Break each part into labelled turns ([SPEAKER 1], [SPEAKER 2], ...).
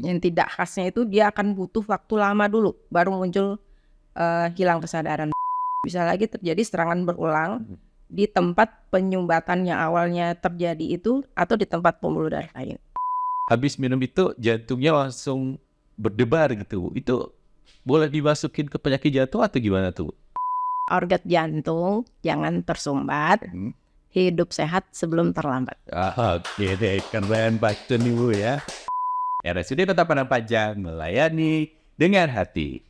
[SPEAKER 1] Yang tidak khasnya itu dia akan butuh waktu lama dulu baru muncul hilang kesadaran. Bisa lagi terjadi serangan berulang di tempat penyumbatan yang awalnya terjadi itu atau di tempat pembuluh darah lain.
[SPEAKER 2] Habis minum itu jantungnya langsung berdebar gitu. Itu boleh dimasukin ke penyakit jantung atau gimana tuh?
[SPEAKER 1] Organ jantung jangan tersumbat, hidup sehat sebelum terlambat.
[SPEAKER 2] Oke deh, keren banget nih Bu ya. RSUD Kota Padang Panjang melayani dengan hati.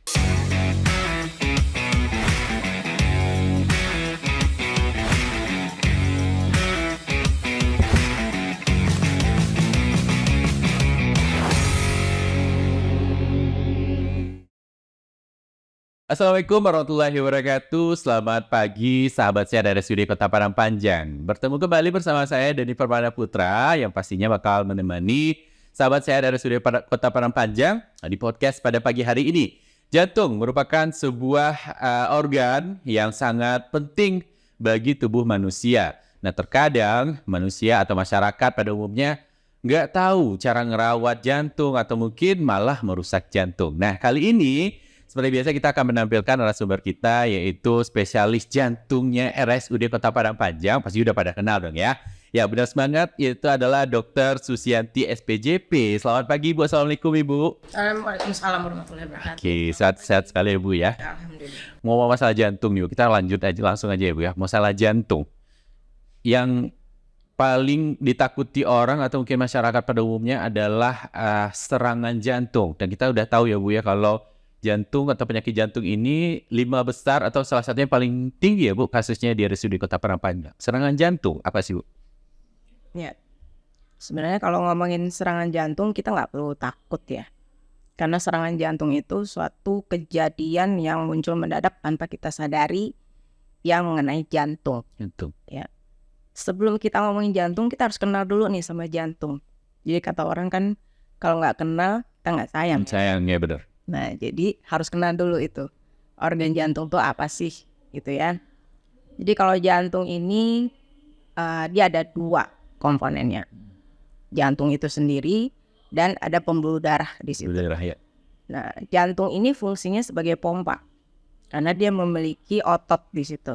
[SPEAKER 2] Assalamualaikum warahmatullahi wabarakatuh. Selamat pagi sahabat saya dari RSUD Kota Padang Panjang. Bertemu kembali bersama saya Denny Permana Putra yang pastinya bakal menemani sahabat saya dari RSUD Kota Padang Panjang di podcast pada pagi hari ini. Jantung merupakan sebuah organ yang sangat penting bagi tubuh manusia. Nah, terkadang manusia atau masyarakat pada umumnya nggak tahu cara ngerawat jantung atau mungkin malah merusak jantung. Nah, kali ini seperti biasa kita akan menampilkan narasumber kita yaitu spesialis jantungnya RSUD Kota Padang Panjang. Pasti udah pada kenal dong ya. Ya benar semangat, yaitu adalah Dr. Susianti SPJP. Selamat pagi Bu, Assalamualaikum Ibu.
[SPEAKER 1] Waalaikumsalam warahmatullahi wabarakatuh.
[SPEAKER 2] Oke, sehat sekali ya Bu ya.
[SPEAKER 1] Alhamdulillah.
[SPEAKER 2] Mau masalah jantung nih, kita lanjut aja langsung aja ya Bu ya. Masalah jantung yang paling ditakuti orang atau mungkin masyarakat pada umumnya adalah serangan jantung. Dan kita udah tahu ya Bu ya kalau jantung atau penyakit jantung ini 5 besar atau salah satunya paling tinggi ya Bu kasusnya di RSUD Kota Padang Panjang. Serangan jantung apa sih Bu?
[SPEAKER 1] Ya, sebenarnya kalau ngomongin serangan jantung kita nggak perlu takut ya. Karena serangan jantung itu suatu kejadian yang muncul mendadak tanpa kita sadari yang mengenai jantung.
[SPEAKER 2] Jantung.
[SPEAKER 1] Ya. Sebelum kita ngomongin jantung, kita harus kenal dulu nih sama jantung. Jadi kata orang kan kalau nggak kenal, kita nggak sayang.
[SPEAKER 2] Sayangnya benar.
[SPEAKER 1] Nah, jadi harus kenal dulu itu. Organ jantung tuh apa sih, gitu ya. Jadi kalau jantung ini dia ada 2 komponennya. Jantung itu sendiri dan ada pembuluh darah di situ.
[SPEAKER 2] Darah ya.
[SPEAKER 1] Nah, jantung ini fungsinya sebagai pompa. Karena dia memiliki otot di situ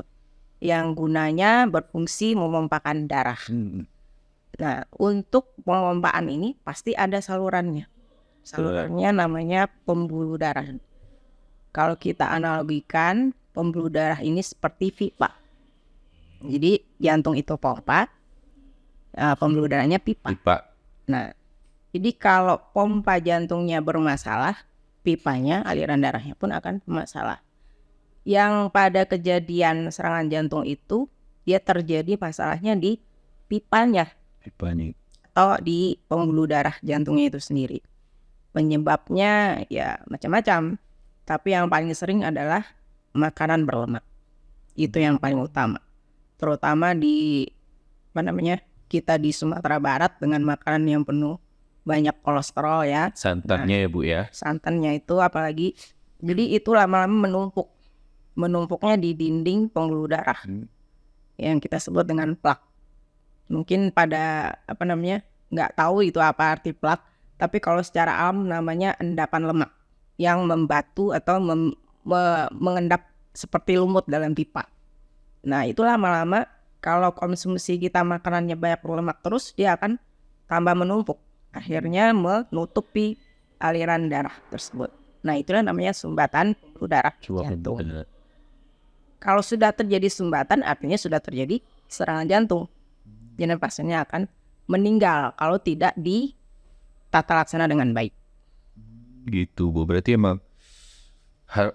[SPEAKER 1] yang gunanya berfungsi memompakan darah. Nah, untuk pemompaan ini pasti ada salurannya. Salurannya namanya pembuluh darah. Kalau kita analogikan, pembuluh darah ini seperti pipa. Jadi jantung itu pompa, pembuluh darahnya pipa. Nah, jadi kalau pompa jantungnya bermasalah, pipanya, aliran darahnya pun akan bermasalah. Yang pada kejadian serangan jantung itu, dia terjadi masalahnya di pipanya. Atau di pembuluh darah jantungnya itu sendiri. Penyebabnya ya macam-macam, tapi yang paling sering adalah makanan berlemak. Itu yang paling utama. Terutama di kita di Sumatera Barat dengan makanan yang penuh banyak kolesterol ya.
[SPEAKER 2] Santannya ya Bu ya.
[SPEAKER 1] Santannya itu apalagi, jadi itu lama-lama menumpuk. Menumpuknya di dinding pembuluh darah. Yang kita sebut dengan plak. Mungkin pada nggak tahu itu apa arti plak. Tapi kalau secara alam namanya endapan lemak yang membatu atau mengendap seperti lumut dalam pipa. Nah itu lama-lama kalau konsumsi kita makanannya banyak berlemak terus, dia akan tambah menumpuk. Akhirnya menutupi aliran darah tersebut. Nah itulah namanya sumbatan pembuluh darah jantung. Kalau sudah terjadi sumbatan artinya sudah terjadi serangan jantung. Jadi pasiennya akan meninggal kalau tidak ditata laksana dengan baik.
[SPEAKER 2] Gitu Bu, berarti emang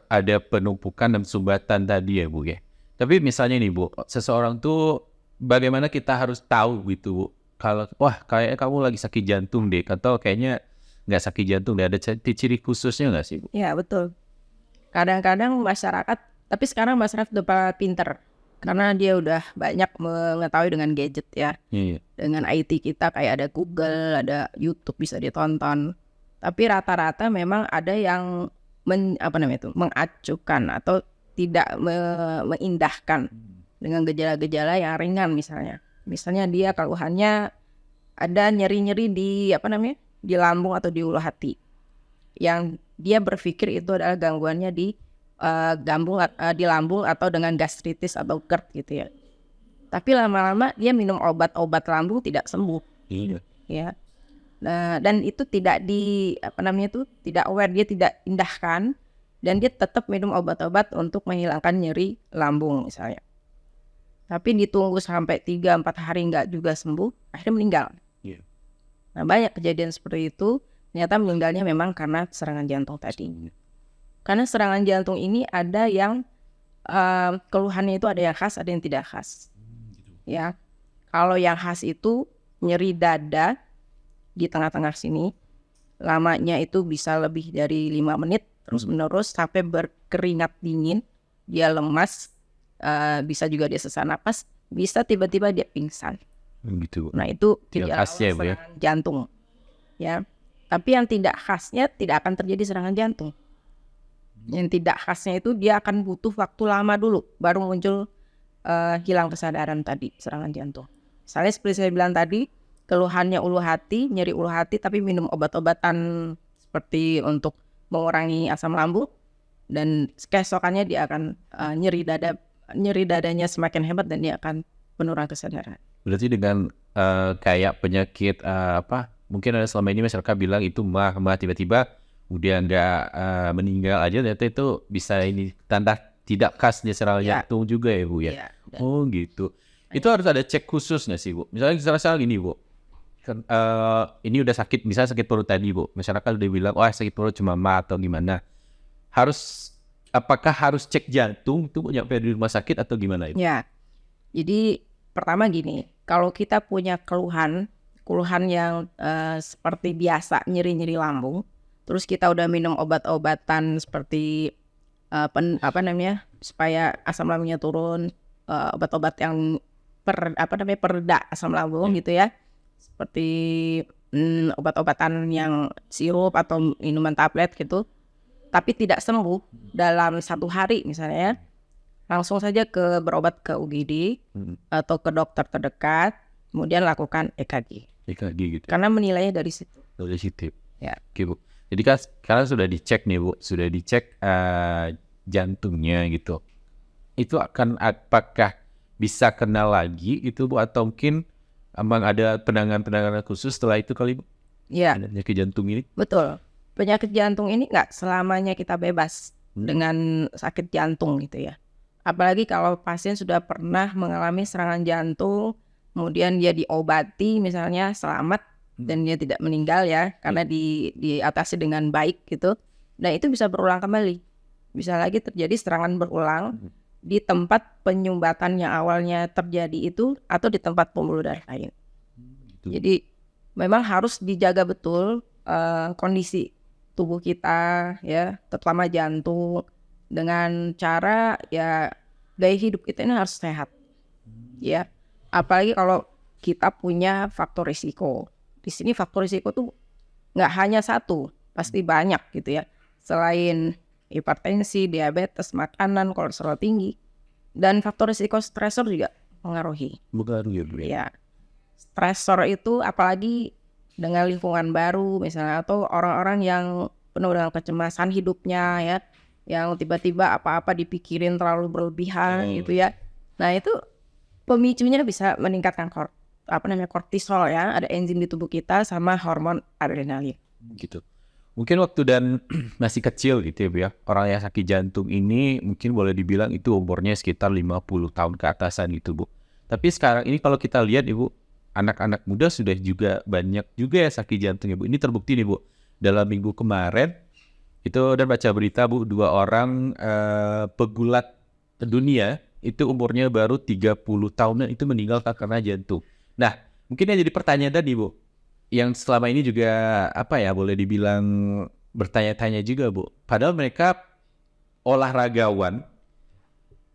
[SPEAKER 2] ada penumpukan dan sumbatan tadi ya Bu ya. Tapi misalnya nih Bu, seseorang tuh bagaimana kita harus tahu gitu Bu, kalau wah kayaknya kamu lagi sakit jantung deh, atau kayaknya nggak sakit jantung deh, ada ciri khususnya nggak sih Bu?
[SPEAKER 1] Ya betul. Kadang-kadang masyarakat, tapi sekarang masyarakat udah pinter. Karena dia udah banyak mengetahui dengan gadget ya.
[SPEAKER 2] Iya.
[SPEAKER 1] Dengan IT kita kayak ada Google, ada YouTube bisa ditonton. Tapi rata-rata memang ada yang mengacuhkan atau tidak mengindahkan dengan gejala-gejala yang ringan misalnya. Misalnya dia keluhannya ada nyeri-nyeri di di lambung atau di ulu hati. yang dia berpikir itu adalah gangguannya di di lambung atau dengan gastritis atau GERD gitu ya. Tapi lama-lama dia minum obat-obat lambung tidak sembuh.
[SPEAKER 2] Iya.
[SPEAKER 1] Ya. Nah, dan itu tidak tidak aware, dia tidak indahkan, dan dia tetap minum obat-obat untuk menghilangkan nyeri lambung misalnya. Tapi ditunggu sampai 3-4 hari nggak juga sembuh, akhirnya meninggal.
[SPEAKER 2] Iya.
[SPEAKER 1] Nah, banyak kejadian seperti itu, ternyata meninggalnya memang karena serangan jantung tadi. Karena serangan jantung ini ada yang keluhannya itu ada yang khas, ada yang tidak khas. Ya, kalau yang khas itu nyeri dada di tengah-tengah sini, lamanya itu bisa lebih dari 5 menit terus menerus sampai berkeringat dingin, dia lemas, bisa juga dia sesak napas, bisa tiba-tiba dia pingsan.
[SPEAKER 2] Gitu.
[SPEAKER 1] Nah itu
[SPEAKER 2] Yang
[SPEAKER 1] gejala
[SPEAKER 2] khasnya, Bu, ya?
[SPEAKER 1] serangan jantung, ya. Tapi yang tidak khasnya tidak akan terjadi serangan jantung. Yang tidak khasnya itu dia akan butuh waktu lama dulu baru muncul hilang kesadaran tadi, serangan jantung. Misalnya seperti saya bilang tadi, keluhannya ulu hati, nyeri ulu hati, tapi minum obat-obatan seperti untuk mengurangi asam lambung, dan keesokannya dia akan nyeri dadanya semakin hebat dan dia akan penurunan kesadaran.
[SPEAKER 2] Berarti dengan kayak penyakit mungkin ada selama ini masyarakat bilang itu mah tiba-tiba udah nggak meninggal aja, ternyata itu bisa ini tanda tidak khasnya serangan jantung juga ya, Bu, ya? Oh gitu. Itu harus ada cek khusus nggak sih, Bu? Misalnya gini, Bu, ini udah sakit, misalnya sakit perut tadi, Bu, masyarakat udah bilang, wah sakit perut cuma mah atau gimana, apakah harus cek jantung tuh nyampe di rumah sakit atau gimana, Ibu?
[SPEAKER 1] Ya, jadi pertama gini, kalau kita punya keluhan yang seperti biasa nyeri-nyeri lambung, terus kita udah minum obat-obatan seperti supaya asam lambungnya turun, obat-obat yang pereda asam lambung gitu ya, seperti obat-obatan yang sirup atau minuman tablet gitu, tapi tidak sembuh dalam 1 hari misalnya, langsung saja berobat ke UGD atau ke dokter terdekat, kemudian lakukan EKG.
[SPEAKER 2] EKG gitu.
[SPEAKER 1] Karena menilainya dari situ.
[SPEAKER 2] Dari situ.
[SPEAKER 1] Ya.
[SPEAKER 2] Oke, Bu. Jadi kan sekarang sudah dicek nih, Bu, sudah dicek jantungnya gitu. Itu apakah bisa kena lagi itu, Bu, atau mungkin emang ada penanganan khusus setelah itu kali, Bu?
[SPEAKER 1] Iya.
[SPEAKER 2] Penyakit jantung ini?
[SPEAKER 1] Betul. Penyakit jantung ini nggak selamanya kita bebas dengan sakit jantung gitu ya. Apalagi kalau pasien sudah pernah mengalami serangan jantung, kemudian dia diobati misalnya selamat dan dia tidak meninggal ya, karena diatasi dengan baik gitu. Nah itu bisa berulang kembali. Bisa lagi terjadi serangan berulang di tempat penyumbatan yang awalnya terjadi itu atau di tempat pembuluh darah lain. Jadi memang harus dijaga betul kondisi tubuh kita ya, terutama jantung, dengan cara ya gaya hidup kita ini harus sehat ya. Apalagi kalau kita punya faktor risiko. Di sini faktor risiko tuh nggak hanya satu, pasti banyak gitu ya. Selain hipertensi, diabetes, makanan, kolesterol tinggi, dan faktor risiko stresor juga mengaruhi. Ya, stresor itu apalagi dengan lingkungan baru misalnya, atau orang-orang yang penuh dengan kecemasan hidupnya ya, yang tiba-tiba apa-apa dipikirin terlalu berlebihan gitu ya. Nah itu pemicunya bisa meningkatkan kortisol ya, ada enzim di tubuh kita sama hormon adrenalin.
[SPEAKER 2] Gitu. Mungkin waktu dan masih kecil gitu ya, Bu, ya. Orang yang sakit jantung ini mungkin boleh dibilang itu umurnya sekitar 50 tahun ke atasan gitu, Bu. Tapi sekarang ini kalau kita lihat, Ibu, anak-anak muda sudah juga banyak juga ya sakit jantung ya, Bu. Ini terbukti nih, Bu. Dalam minggu kemarin itu dan baca berita, Bu, 2 orang pegulat dunia itu umurnya baru 30 tahunan itu meninggal karena jantung. Nah, mungkin yang jadi pertanyaan tadi, Bu, yang selama ini juga boleh dibilang bertanya-tanya juga, Bu. Padahal mereka olahragawan,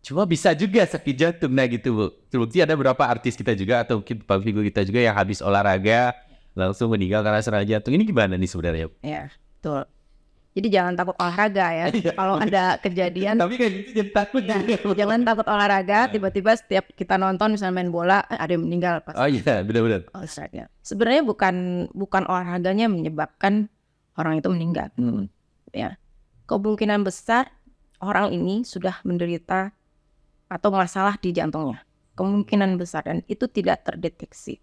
[SPEAKER 2] cuma bisa juga sakit jantung. Nah gitu, Bu. Terbukti ada beberapa artis kita juga atau mungkin public figure kita juga yang habis olahraga langsung meninggal karena serangan jantung. Ini gimana nih sebenarnya, Bu?
[SPEAKER 1] Ya, betul. Jadi jangan takut olahraga ya. Kalau ada kejadian,
[SPEAKER 2] tapi kan itu jadi takut.
[SPEAKER 1] Jangan takut olahraga. Tiba-tiba setiap kita nonton misalnya main bola, ada yang meninggal pas.
[SPEAKER 2] Oh iya, benar-benar.
[SPEAKER 1] Sebenarnya bukan olahraganya menyebabkan orang itu meninggal. Ya, kemungkinan besar orang ini sudah menderita atau masalah di jantungnya. Kemungkinan besar, dan itu tidak terdeteksi.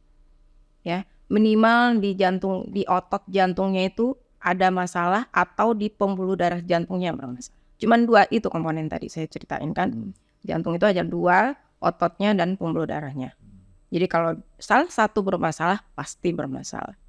[SPEAKER 1] Ya, minimal di jantung, di otot jantungnya itu ada masalah atau di pembuluh darah jantungnya bermasalah. Cuman 2 itu komponen tadi saya ceritain kan. Jantung itu ada 2, ototnya dan pembuluh darahnya. Jadi kalau salah satu bermasalah pasti bermasalah.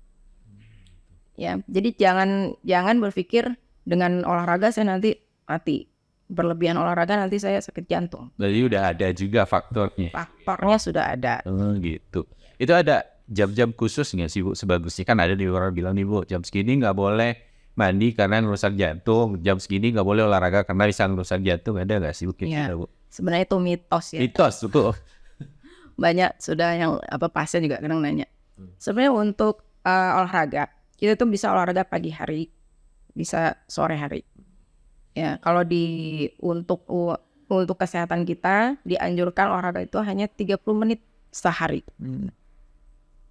[SPEAKER 1] Ya, jadi jangan berpikir dengan olahraga saya nanti mati. Berlebihan olahraga nanti saya sakit jantung.
[SPEAKER 2] Jadi udah ada juga faktornya.
[SPEAKER 1] Faktornya sudah ada.
[SPEAKER 2] Gitu. Itu ada jam-jam khusus nggak sih Bu? Sebagusnya kan ada di orang bilang nih Bu, jam segini nggak boleh mandi karena ngerusak jantung, jam segini nggak boleh olahraga karena bisa ngerusak jantung, ada nggak sih Bu?
[SPEAKER 1] Ya,
[SPEAKER 2] Bu?
[SPEAKER 1] sebenarnya itu mitos ya.
[SPEAKER 2] Mitos betul.
[SPEAKER 1] Banyak sudah yang pasien juga kadang nanya. Sebenarnya untuk olahraga kita tuh bisa olahraga pagi hari, bisa sore hari. Ya, kalau untuk kesehatan kita dianjurkan olahraga itu hanya 30 menit sehari.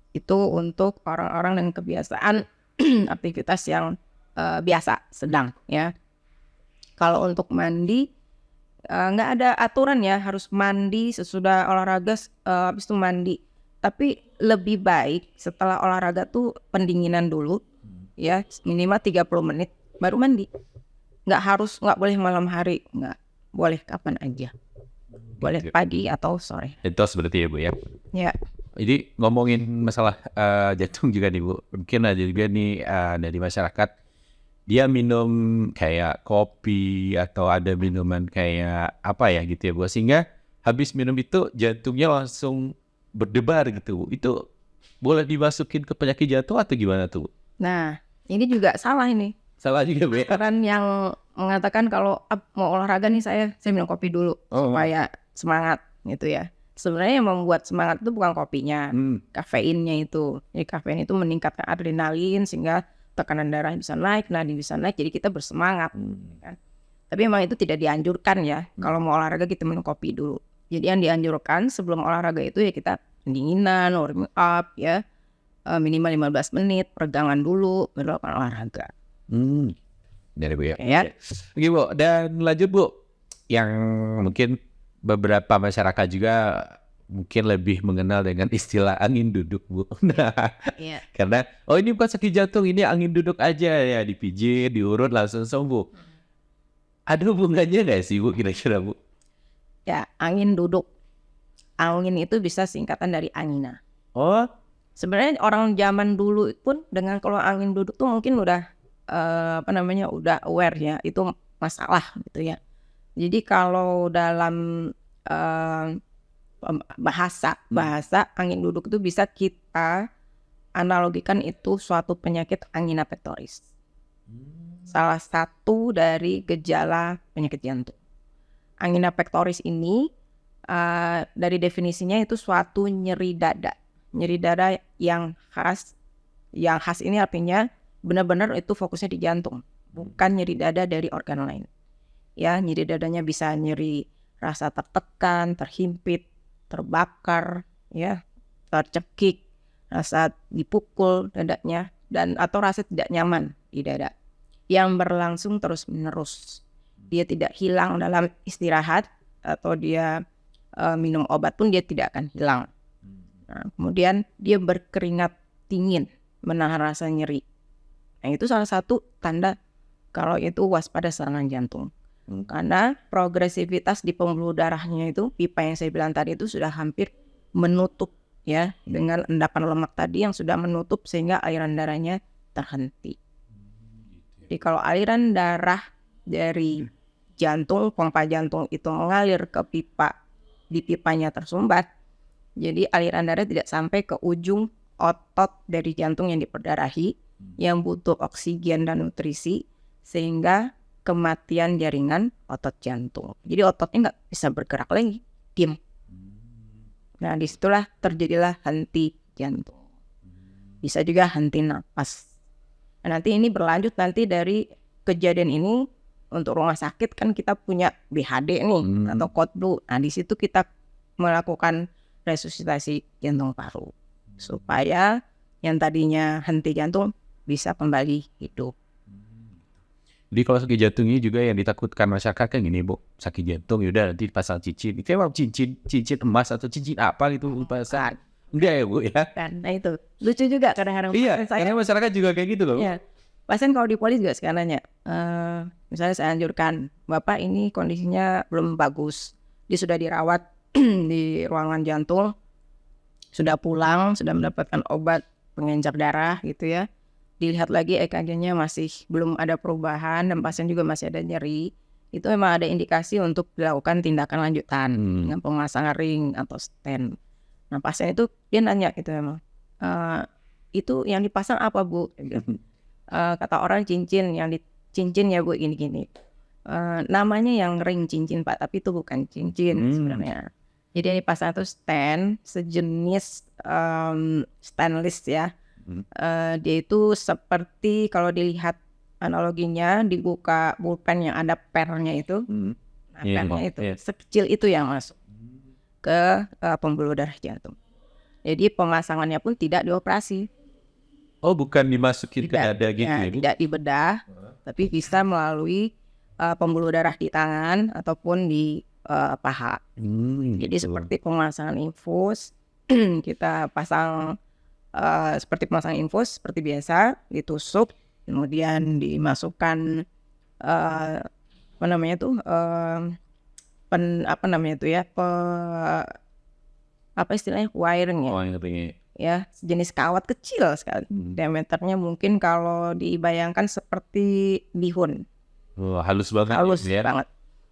[SPEAKER 1] Itu untuk orang-orang dengan kebiasaan aktivitas yang biasa, sedang ya. Kalau untuk mandi nggak ada aturan ya harus mandi sesudah olahraga, habis itu mandi. Tapi lebih baik setelah olahraga tuh pendinginan dulu ya, minimal 30 menit baru mandi. Nggak boleh malam hari, nggak boleh kapan aja, boleh pagi atau sore.
[SPEAKER 2] Itu seperti ya Bu ya.
[SPEAKER 1] Ya.
[SPEAKER 2] Jadi ngomongin masalah jantung juga nih Bu, mungkin ada juga nih dari masyarakat dia minum kayak kopi atau ada minuman kayak apa ya gitu ya Bu, sehingga habis minum itu jantungnya langsung berdebar gitu Bu. Itu boleh dimasukin ke penyakit jantung atau gimana tuh Bu?
[SPEAKER 1] Nah ini juga salah ini.
[SPEAKER 2] Salah juga Bu ya?
[SPEAKER 1] Kan yang mengatakan kalau mau olahraga nih saya minum kopi dulu supaya semangat gitu ya. Sebenarnya yang membuat semangat itu bukan kopinya, kafeinnya itu. Jadi kafein itu meningkatkan adrenalin sehingga tekanan darah bisa naik, nadi bisa naik, jadi kita bersemangat. Kan? Tapi memang itu tidak dianjurkan ya. Kalau mau olahraga kita minum kopi dulu. Jadi yang dianjurkan sebelum olahraga itu ya kita pendinginan, warming up ya, minimal 15 menit, peregangan dulu, baru lakukan olahraga.
[SPEAKER 2] Dari Bu ya.
[SPEAKER 1] Ya.
[SPEAKER 2] Oke Bu, dan lanjut Bu, yang mungkin beberapa masyarakat juga mungkin lebih mengenal dengan istilah angin duduk Bu. Nah, karena ini bukan sakit jantung, ini angin duduk aja ya, dipijit, diurut langsung sembuh. Ada hubungannya nggak sih Bu kira-kira Bu?
[SPEAKER 1] Ya, angin duduk. Angin itu bisa singkatan dari angina.
[SPEAKER 2] Oh,
[SPEAKER 1] sebenarnya orang zaman dulu pun dengan kalau angin duduk tuh mungkin udah udah aware ya, itu masalah gitu ya. Jadi kalau dalam bahasa angin duduk itu bisa kita analogikan itu suatu penyakit angina pectoris. Salah satu dari gejala penyakit jantung. Angina pectoris ini dari definisinya itu suatu nyeri dada. Nyeri dada yang khas. Yang khas ini artinya benar-benar itu fokusnya di jantung, bukan nyeri dada dari organ lain. Ya, nyeri dadanya bisa nyeri rasa tertekan, terhimpit, terbakar, ya, tercekik, rasa dipukul dadanya, dan atau rasa tidak nyaman di dada yang berlangsung terus-menerus. Dia tidak hilang dalam istirahat atau dia minum obat pun dia tidak akan hilang. Nah, kemudian dia berkeringat dingin, menahan rasa nyeri. Nah, itu salah satu tanda kalau itu waspada serangan jantung. Karena progresivitas di pembuluh darahnya itu, pipa yang saya bilang tadi itu sudah hampir menutup ya, dengan endapan lemak tadi yang sudah menutup sehingga aliran darahnya terhenti. Jadi kalau aliran darah dari jantung, pompa jantung itu mengalir ke pipa, di pipanya tersumbat, jadi aliran darah tidak sampai ke ujung otot dari jantung yang diperdarahi, yang butuh oksigen dan nutrisi, sehingga kematian jaringan otot jantung. Jadi ototnya nggak bisa bergerak lagi, diam. Nah, disitulah terjadilah henti jantung. Bisa juga henti napas. Nah, nanti ini berlanjut nanti dari kejadian ini untuk rumah sakit kan kita punya BHD nih atau code blue. Nah, di situ kita melakukan resusitasi jantung paru supaya yang tadinya henti jantung bisa kembali hidup.
[SPEAKER 2] Jadi kalau sakit jantung ini juga yang ditakutkan masyarakat kan gini Bu, sakit jantung yaudah nanti pasang cincin. Itu emang cincin emas atau cincin apa gitu pasang? Enggak ya Bu ya?
[SPEAKER 1] Kan, nah itu lucu juga kadang-kadang
[SPEAKER 2] Iya,
[SPEAKER 1] pasien saya.
[SPEAKER 2] karena masyarakat juga kayak gitu loh.
[SPEAKER 1] Iya. Pasien kalau di poli juga sekarang nanya, misalnya saya anjurkan, Bapak ini kondisinya belum bagus, dia sudah dirawat di ruangan jantung, sudah pulang, sudah mendapatkan obat pengencer darah gitu ya. Dilihat lagi EKG-nya masih belum ada perubahan dan pasien juga masih ada nyeri. Itu memang ada indikasi untuk dilakukan tindakan lanjutan dengan pemasangan ring atau stent. Nah pasien itu dia nanya gitu memang, itu yang dipasang apa Bu? Kata orang cincin, cincin ya Bu gini-gini. Namanya yang ring cincin Pak, tapi itu bukan cincin sebenarnya. Jadi yang dipasang itu stent sejenis stainless ya. Dia itu seperti kalau dilihat analoginya dibuka pulpen yang ada pernya itu, nah, pernya itu sekecil itu yang masuk ke pembuluh darah jantung. Jadi pemasangannya pun tidak dioperasi.
[SPEAKER 2] Oh bukan dimasukin ke dada gitu ya Bu?
[SPEAKER 1] Tidak dibedah, tapi bisa melalui pembuluh darah di tangan ataupun di paha. Jadi seperti pemasangan infus, kita pasang seperti pemasangan infus seperti biasa, ditusuk, kemudian dimasukkan apa namanya tuh apa istilahnya wiring ya. Ya, sejenis kawat kecil sekali. Diameternya mungkin kalau dibayangkan seperti bihun.
[SPEAKER 2] Halus banget.
[SPEAKER 1] Halus banget.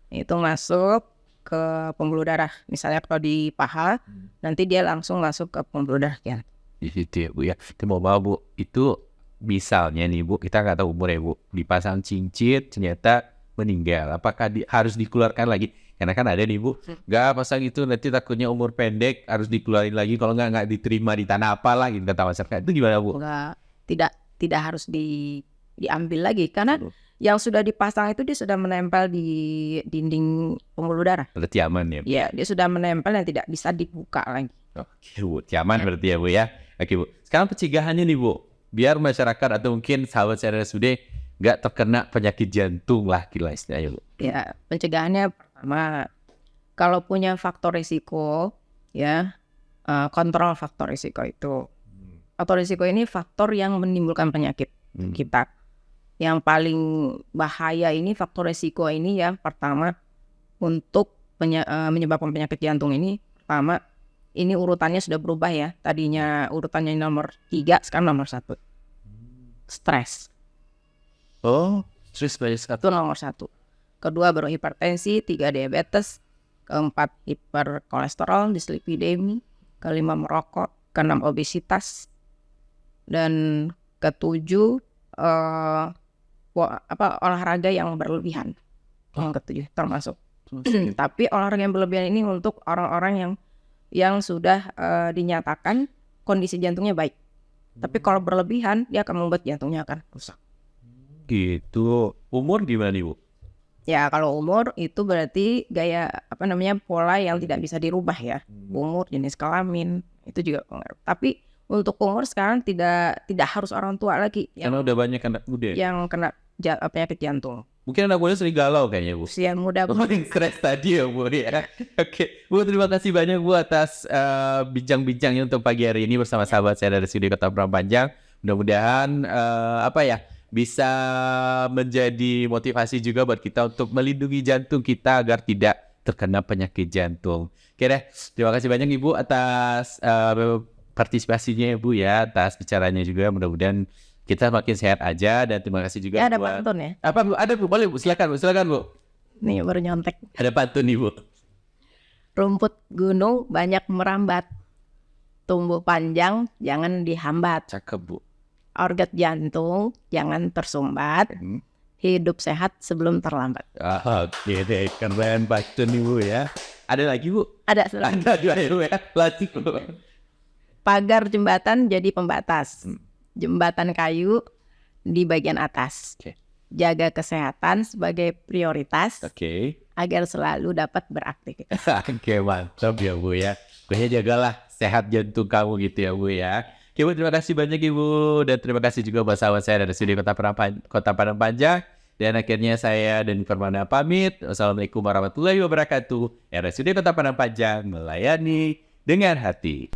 [SPEAKER 1] Itu masuk ke pembuluh darah. Misalnya kalau di paha, nanti dia langsung masuk ke pembuluh darah jantung.
[SPEAKER 2] Di situ ya Bu ya. Itu mau Bu, itu misalnya nih Bu, kita nggak tahu umur ya Bu, dipasang cincin ternyata meninggal. Apakah harus dikeluarkan lagi? Karena kan ada nih Bu, nggak pasang itu nanti takutnya umur pendek harus dikeluarin lagi. Kalau nggak diterima di tanah apa lagi kata masyarakat. Itu gimana Bu?
[SPEAKER 1] Enggak, tidak harus diambil lagi karena yang sudah dipasang itu dia sudah menempel di dinding pembuluh darah.
[SPEAKER 2] Berarti aman ya Bu?
[SPEAKER 1] Ya, dia sudah menempel dan tidak bisa dibuka lagi.
[SPEAKER 2] Oke Bu, aman berarti ya Bu ya. Oke Bu, sekarang pencegahannya nih Bu, biar masyarakat atau mungkin sahabat RSUD nggak terkena penyakit jantung lah kira istilahnya Bu.
[SPEAKER 1] Ya, pencegahannya pertama, kalau punya faktor risiko, ya kontrol faktor risiko itu. Faktor risiko ini faktor yang menimbulkan penyakit kita. Yang paling bahaya ini faktor risiko ini yang pertama untuk menyebabkan penyakit jantung ini, pertama ini urutannya sudah berubah ya. Tadinya urutannya nomor 3, sekarang nomor 1. Stres.
[SPEAKER 2] Oh, stres
[SPEAKER 1] Itu nomor 1. Kedua baru hipertensi, 3 diabetes, keempat hiperkolesterol, dislipidemi, kelima merokok, keenam obesitas, dan ketujuh olahraga yang berlebihan. Yang ketujuh termasuk. Tapi olahraga yang berlebihan ini untuk orang-orang yang sudah dinyatakan kondisi jantungnya baik. Tapi kalau berlebihan dia akan membuat jantungnya akan rusak.
[SPEAKER 2] Gitu. Umur gimana nih Bu?
[SPEAKER 1] Ya kalau umur itu berarti pola yang tidak bisa dirubah ya. Umur, jenis kelamin itu juga pengaruh. Tapi untuk umur sekarang tidak harus orang tua lagi
[SPEAKER 2] Karena udah banyak anak muda
[SPEAKER 1] yang kena penyakit jantung.
[SPEAKER 2] Mungkin anak muda sering galau kayaknya Bu.
[SPEAKER 1] Usia muda
[SPEAKER 2] paling stres tadi ya Bu ya. Oke Bu, terima kasih banyak Bu atas bincang-bincangnya untuk pagi hari ini bersama sahabat saya dari Studio Kota Panjang. Mudah-mudahan bisa menjadi motivasi juga buat kita untuk melindungi jantung kita agar tidak terkena penyakit jantung. Oke deh, terima kasih banyak Ibu atas partisipasinya Bu ya, atas bicaranya juga. Mudah-mudahan kita makin sehat aja dan terima kasih juga.
[SPEAKER 1] Ya ada pantun ya?
[SPEAKER 2] Apa Bu? Ada Bu, boleh Bu, silakan Bu.
[SPEAKER 1] Nih baru nyontek.
[SPEAKER 2] Ada pantun nih Bu.
[SPEAKER 1] Rumput gunung banyak merambat, tumbuh panjang jangan dihambat.
[SPEAKER 2] Cakep Bu.
[SPEAKER 1] Organ jantung jangan tersumbat, hidup sehat sebelum terlambat.
[SPEAKER 2] Oke deh, keren pantun nih Bu ya. Ada lagi Bu?
[SPEAKER 1] Ada
[SPEAKER 2] dua ya Bu ya. Lanjut Bu.
[SPEAKER 1] Pagar jembatan jadi pembatas. Jembatan kayu di bagian atas. Jaga kesehatan sebagai prioritas. Agar selalu dapat beraktivitas.
[SPEAKER 2] Oke, mantap ya Bu ya. Pokoknya jagalah sehat jantung kamu gitu ya Bu ya. Oke Bu, terima kasih banyak Ibu. Dan terima kasih juga buat sahabat saya dari Studio Kota Padang Panjang. Dan akhirnya saya dan Permana pamit. Wassalamualaikum warahmatullahi wabarakatuh. RSUD Kota Padang Panjang melayani dengan hati.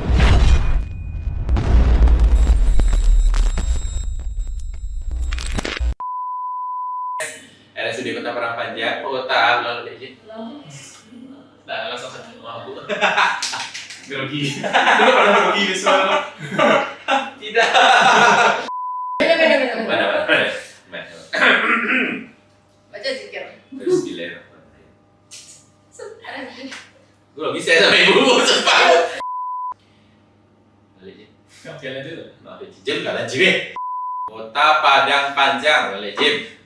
[SPEAKER 2] RSUD Kota Padang Panjang, Kota lalu nah, langsung saja aku. Grogi. Lu pada grogi semua. Tidak. Mana.
[SPEAKER 3] Baca zikir.
[SPEAKER 2] Bismillahirrahmanirrahim. Gue lagi saya sama ibu sumpah. Oke lanjut. Nah, Jim enggak lanjut. Kota Padang Panjang, Jim.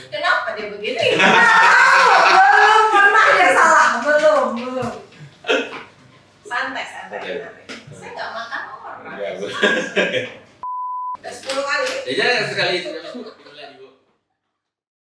[SPEAKER 3] Kenapa dia begini? Belum pernah dia salah. Belum. Santai. Saya nggak makan orang.
[SPEAKER 2] Enggak, Bu.
[SPEAKER 3] Udah 10 kali.
[SPEAKER 2] Ya jangan sekali.